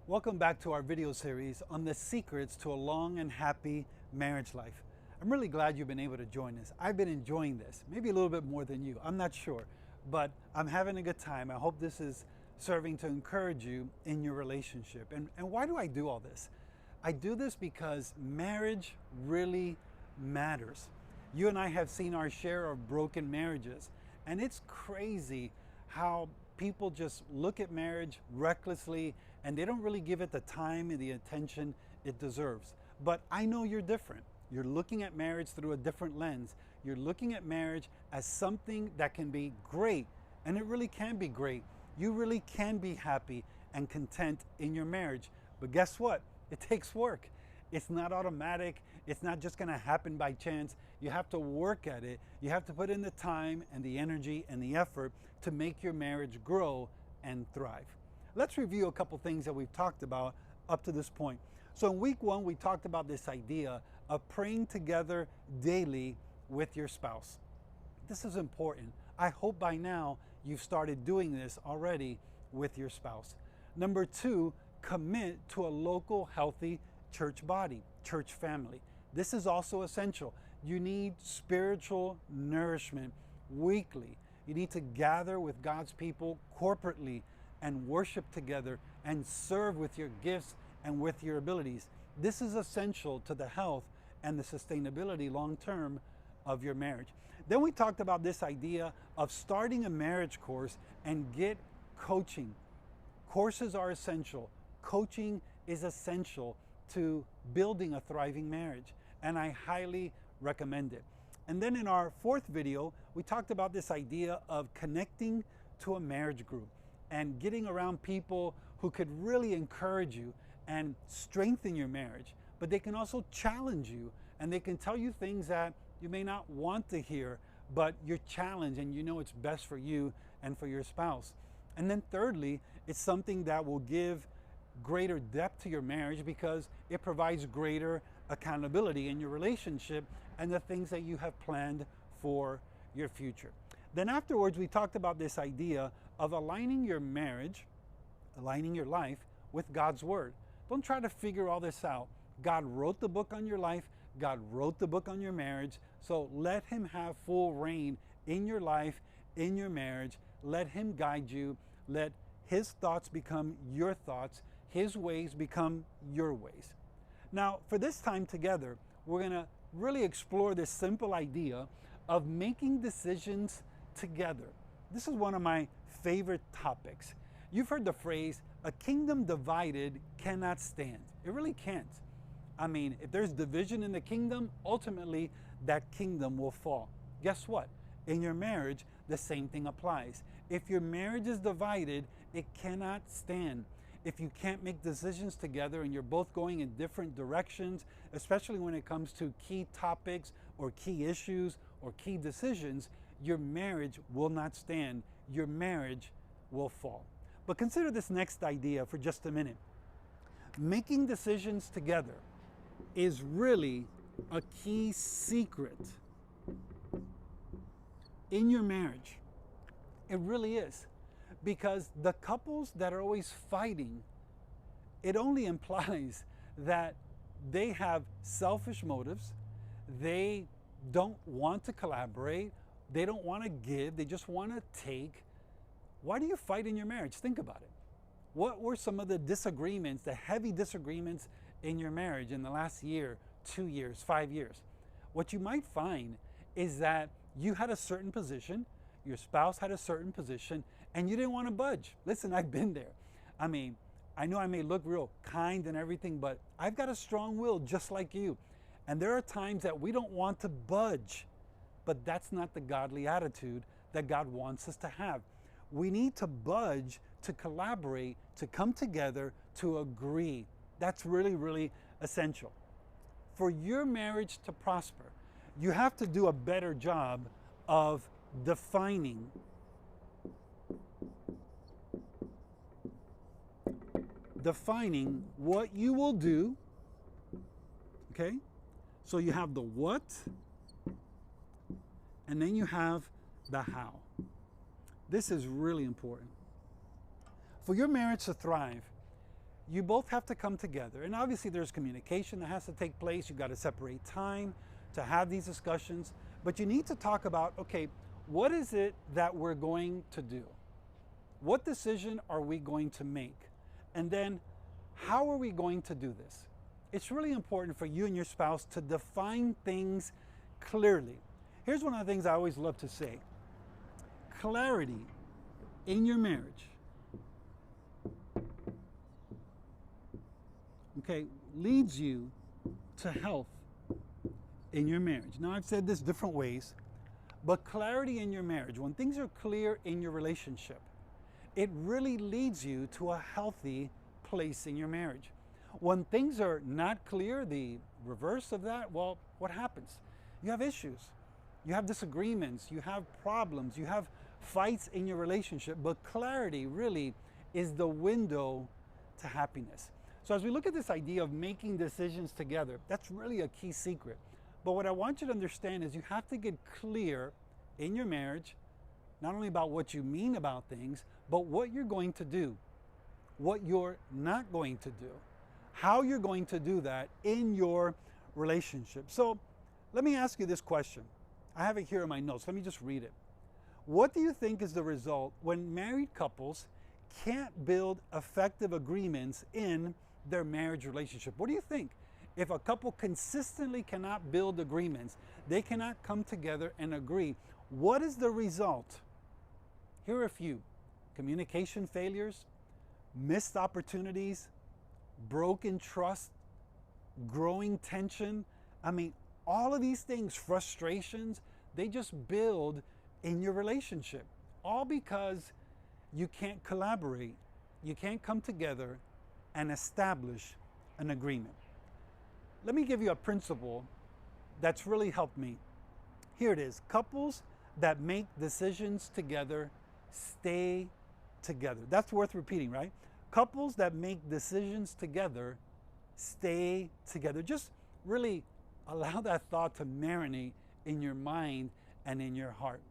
Welcome back to our video series on the secrets to a long and happy marriage life. I'm really glad you've been able to join us. I've been enjoying this, maybe a little bit more than you. I'm not sure, but I'm having a good time. I hope this is serving to encourage you in your relationship. And why do I do all this? I do this because marriage really matters. You and I have seen our share of broken marriages, and it's crazy how people just look at marriage recklessly and they don't really give it the time and the attention it deserves. But I know you're different. You're looking at marriage through a different lens. You're looking at marriage as something that can be great, and it really can be great. You really can be happy and content in your marriage. But guess what? It takes work. It's not automatic. It's not just going to happen by chance. You have to work at it. You have to put in the time and the energy and the effort to make your marriage grow and thrive. Let's review a couple things that we've talked about up to this point. So in week 1, we talked about this idea of praying together daily with your spouse. This is important. I hope by now you've started doing this already with your spouse. Number 2, commit to a local healthy church body, church family. This is also essential. You need spiritual nourishment weekly. You need to gather with God's people corporately and worship together and serve with your gifts and with your abilities. This is essential to the health and the sustainability long term of your marriage. Then we talked about this idea of starting a marriage course and get coaching. Courses are essential. Coaching is essential to building a thriving marriage, and I highly recommend it. And then in our 4th video, we talked about this idea of connecting to a marriage group and getting around people who could really encourage you and strengthen your marriage, but they can also challenge you, and they can tell you things that you may not want to hear, but you're challenged and you know it's best for you and for your spouse. And then thirdly, it's something that will give greater depth to your marriage because it provides greater accountability in your relationship and the things that you have planned for your future. Then afterwards, we talked about this idea of aligning your marriage, aligning your life with God's Word. Don't try to figure all this out. God wrote the book on your life. God wrote the book on your marriage. So let Him have full reign in your life, in your marriage. Let Him guide you. Let His thoughts become your thoughts. His ways become your ways. Now, for this time together, we're going to really explore this simple idea of making decisions together. This is one of my favorite topics. You've heard the phrase, a kingdom divided cannot stand. It really can't. I mean, if there's division in the kingdom, ultimately that kingdom will fall. Guess what? In your marriage, the same thing applies. If your marriage is divided, it cannot stand. If you can't make decisions together and you're both going in different directions, especially when it comes to key topics or key issues or key decisions, your marriage will not stand. Your marriage will fall. But consider this next idea for just a minute. Making decisions together is really a key secret in your marriage. It really is. Because the couples that are always fighting, it only implies that they have selfish motives. They don't want to collaborate. They don't want to give. They just want to take. Why do you fight in your marriage? Think about it. What were some of the disagreements, the heavy disagreements in your marriage in the last year, 2 years, 5 years? What you might find is that you had a certain position, your spouse had a certain position, and you didn't want to budge. Listen, I've been there. I mean, I know I may look real kind and everything, but I've got a strong will just like you. And there are times that we don't want to budge, but that's not the godly attitude that God wants us to have. We need to budge, to collaborate, to come together, to agree. That's really, really essential. For your marriage to prosper, you have to do a better job of defining what you will do. Okay? So you have the what, and then you have the how. This is really important. For your marriage to thrive, you both have to come together. And obviously there's communication that has to take place. You've got to separate time to have these discussions. But you need to talk about, okay, what is it that we're going to do? What decision are we going to make? And then how are we going to do this? It's really important for you and your spouse to define things clearly. Here's one of the things I always love to say. Clarity in your marriage, okay, leads you to health in your marriage. Now, I've said this different ways, but clarity in your marriage, when things are clear in your relationship, it really leads you to a healthy place in your marriage. When things are not clear, the reverse of that, well, what happens? You have issues, you have disagreements, you have problems, you have fights in your relationship, but clarity really is the window to happiness. So as we look at this idea of making decisions together, that's really a key secret. But what I want you to understand is you have to get clear in your marriage, not only about what you mean about things, but what you're going to do, what you're not going to do, how you're going to do that in your relationship. So let me ask you this question. I have it here in my notes. Let me just read it. What do you think is the result when married couples can't build effective agreements in their marriage relationship? What do you think? If a couple consistently cannot build agreements, they cannot come together and agree, what is the result? Here are a few. Communication failures, missed opportunities, broken trust, growing tension. I mean, all of these things, frustrations, they just build in your relationship. All because you can't collaborate, you can't come together and establish an agreement. Let me give you a principle that's really helped me. Here it is. Couples that make decisions together stay together. That's worth repeating, right? Couples that make decisions together stay together. Just really allow that thought to marinate in your mind and in your heart.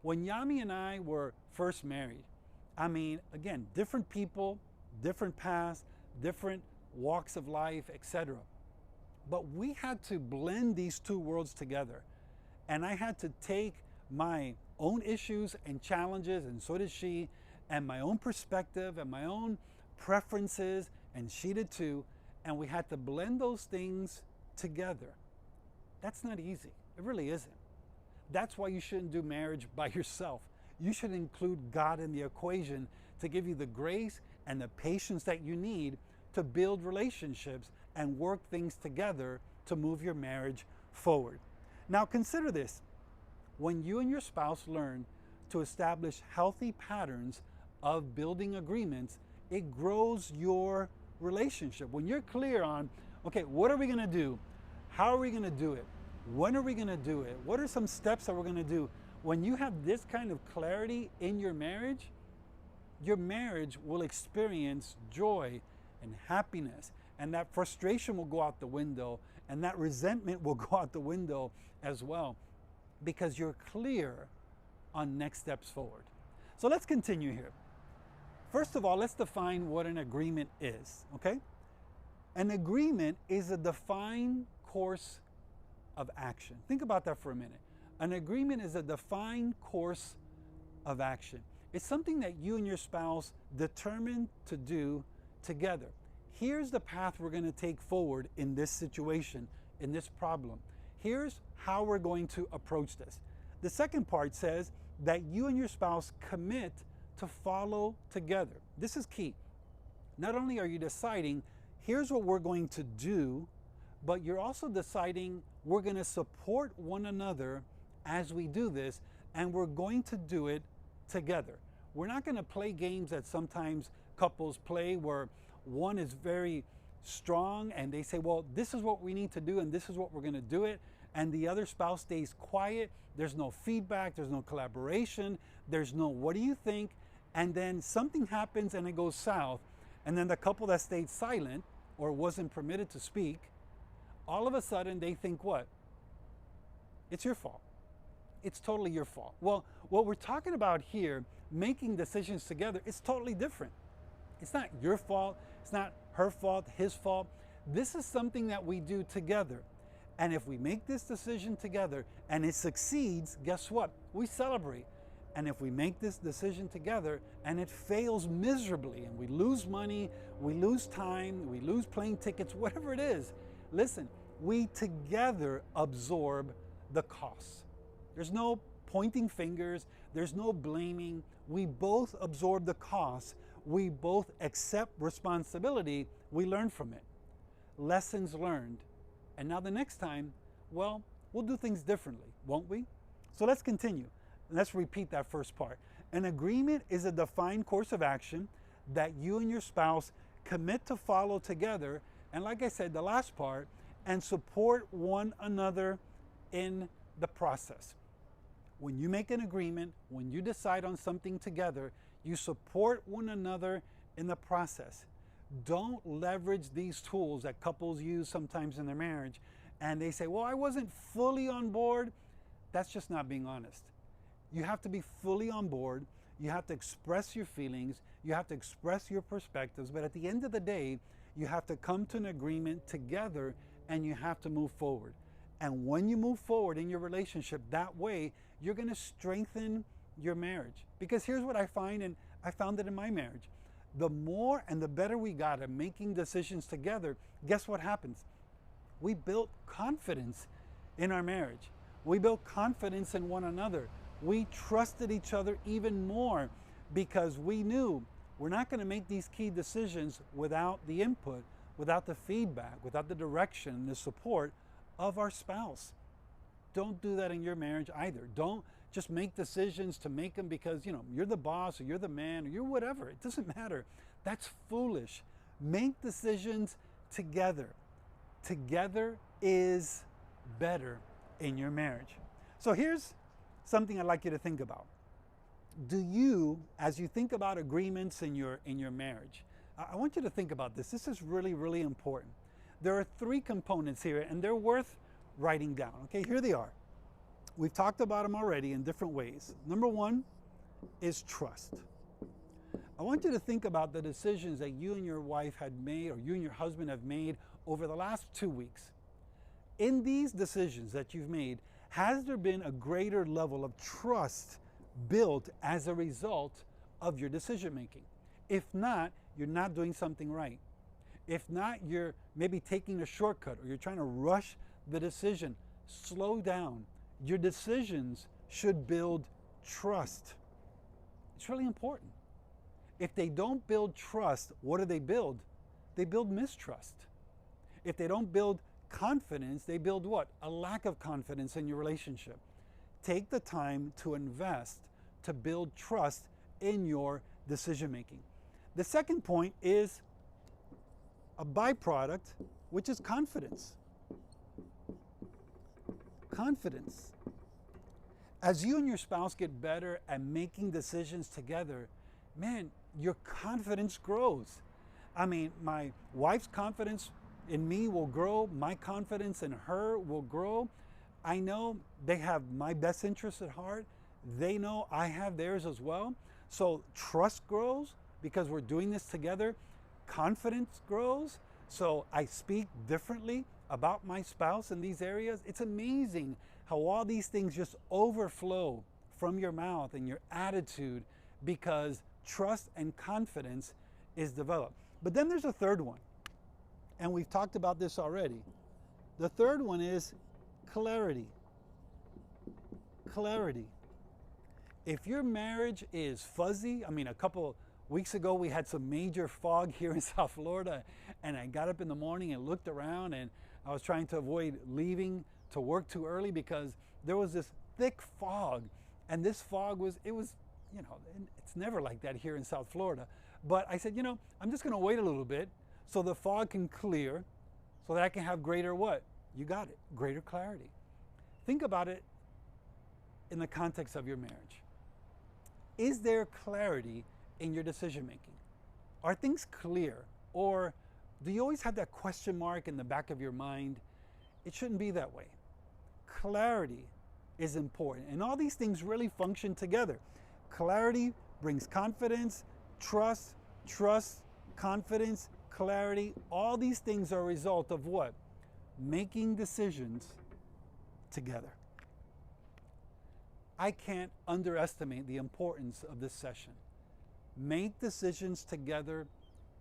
When Yami and I were first married, I mean, again, different people, different paths, different walks of life, etc. But we had to blend these two worlds together. And I had to take my own issues and challenges, and so did she, and my own perspective and my own preferences, and she did too, and we had to blend those things together. That's not easy. It really isn't. That's why you shouldn't do marriage by yourself. You should include God in the equation to give you the grace and the patience that you need to build relationships and work things together to move your marriage forward. Now consider this. When you and your spouse learn to establish healthy patterns of building agreements, it grows your relationship. When you're clear on, okay, what are we going to do? How are we going to do it? When are we going to do it? What are some steps that we're going to do? When you have this kind of clarity in your marriage will experience joy and happiness, and that frustration will go out the window, and that resentment will go out the window as well, because you're clear on next steps forward. So let's continue here. First of all, let's define what an agreement is, okay? An agreement is a defined course of action. Think about that for a minute. An agreement is a defined course of action. It's something that you and your spouse determine to do together. Here's the path we're going to take forward in this situation, in this problem. Here's how we're going to approach this. The second part says that you and your spouse commit to follow together. This is key. Not only are you deciding, here's what we're going to do, but you're also deciding we're going to support one another as we do this, and we're going to do it together. We're not going to play games that sometimes couples play where one is very strong and they say, well, this is what we need to do and this is what we're going to do it, and the other spouse stays quiet. There's no feedback, there's no collaboration, there's no what do you think, and then something happens and it goes south, and then the couple that stayed silent or wasn't permitted to speak, all of a sudden they think what? It's your fault. It's totally your fault. Well, what we're talking about here, making decisions together, is totally different. It's not your fault. It's not her fault, his fault. This is something that we do together. And if we make this decision together and it succeeds, guess what? We celebrate. And if we make this decision together and it fails miserably and we lose money, we lose time, we lose plane tickets, whatever it is, listen, we together absorb the costs. There's no pointing fingers, there's no blaming. We both absorb the costs. We both accept responsibility. We learn from it. Lessons learned. And now the next time, well, we'll do things differently, won't we? So let's continue. Let's repeat that first part. An agreement is a defined course of action that you and your spouse commit to follow together. And like I said, the last part, and support one another in the process. When you make an agreement, when you decide on something together, you support one another in the process. Don't leverage these tools that couples use sometimes in their marriage and they say, well, I wasn't fully on board. That's just not being honest. You have to be fully on board. You have to express your feelings. You have to express your perspectives. But at the end of the day, you have to come to an agreement together and you have to move forward. And when you move forward in your relationship that way, you're going to strengthen your marriage. Because here's what I find, and I found it in my marriage. The more and the better we got at making decisions together, guess what happens? We built confidence in our marriage. We built confidence in one another. We trusted each other even more because we knew we're not going to make these key decisions without the input, without the feedback, without the direction, the support of our spouse. Don't do that in your marriage either. Don't just make decisions to make them because, you're the boss or you're the man or you're whatever. It doesn't matter. That's foolish. Make decisions together. Together is better in your marriage. So here's something I'd like you to think about. Do you, as you think about agreements in your marriage, I want you to think about this. This is really, really important. There are 3 components here, and they're worth writing down. Okay, here they are. We've talked about them already in different ways. Number 1 is trust. I want you to think about the decisions that you and your wife had made, or you and your husband have made over the last 2 weeks. In these decisions that you've made, has there been a greater level of trust built as a result of your decision making? If not, you're not doing something right. If not, you're maybe taking a shortcut or you're trying to rush the decision. Slow down. Your decisions should build trust. It's really important. If they don't build trust, what do they build? They build mistrust. If they don't build confidence, they build what? A lack of confidence in your relationship. Take the time to invest to build trust in your decision making. The second point is a byproduct, which is confidence. Confidence. As you and your spouse get better at making decisions together, man, your confidence grows. I mean, my wife's confidence in me will grow. My confidence in her will grow. I know they have my best interests at heart. They know I have theirs as well. So trust grows because we're doing this together. Confidence grows. So I speak differently about my spouse in these areas. It's amazing how all these things just overflow from your mouth and your attitude because trust and confidence is developed. But then there's a third one, and we've talked about this already. The third one is clarity. Clarity. If your marriage is fuzzy, a couple weeks ago we had some major fog here in South Florida, and I got up in the morning and looked around, and I was trying to avoid leaving to work too early because there was this thick fog, and this fog was it's never like that here in South Florida. But I said, I'm just going to wait a little bit so the fog can clear so that I can have greater what? You got it, greater clarity. Think about it in the context of your marriage. Is there clarity in your decision making? Are things clear? Or do you always have that question mark in the back of your mind? It shouldn't be that way. Clarity is important. And all these things really function together. Clarity brings confidence, trust, confidence, clarity. All these things are a result of what? Making decisions together. I can't underestimate the importance of this session. Make decisions together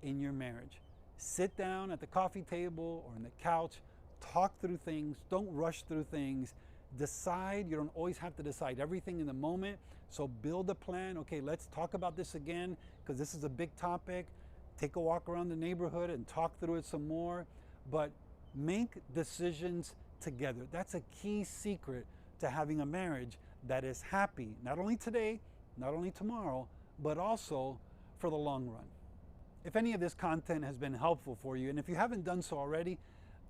in your marriage. Sit down at the coffee table or on the couch, talk through things, don't rush through things. Decide. You don't always have to decide everything in the moment. So build a plan. Okay, let's talk about this again because this is a big topic. Take a walk around the neighborhood and talk through it some more. But make decisions together. That's a key secret to having a marriage that is happy, not only today, not only tomorrow, but also for the long run. If any of this content has been helpful for you, and if you haven't done so already,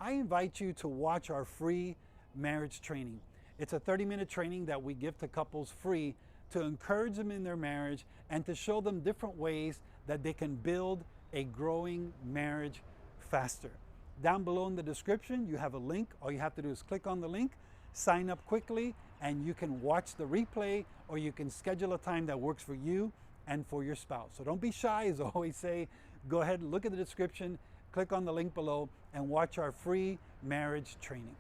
I invite you to watch our free marriage training. It's a 30-minute training that we give to couples free to encourage them in their marriage and to show them different ways that they can build a growing marriage faster. Down below in the description, you have a link. All you have to do is click on the link, sign up quickly, and you can watch the replay, or you can schedule a time that works for you and for your spouse. So don't be shy, as I always say. Go ahead, look at the description, click on the link below, and watch our free marriage training.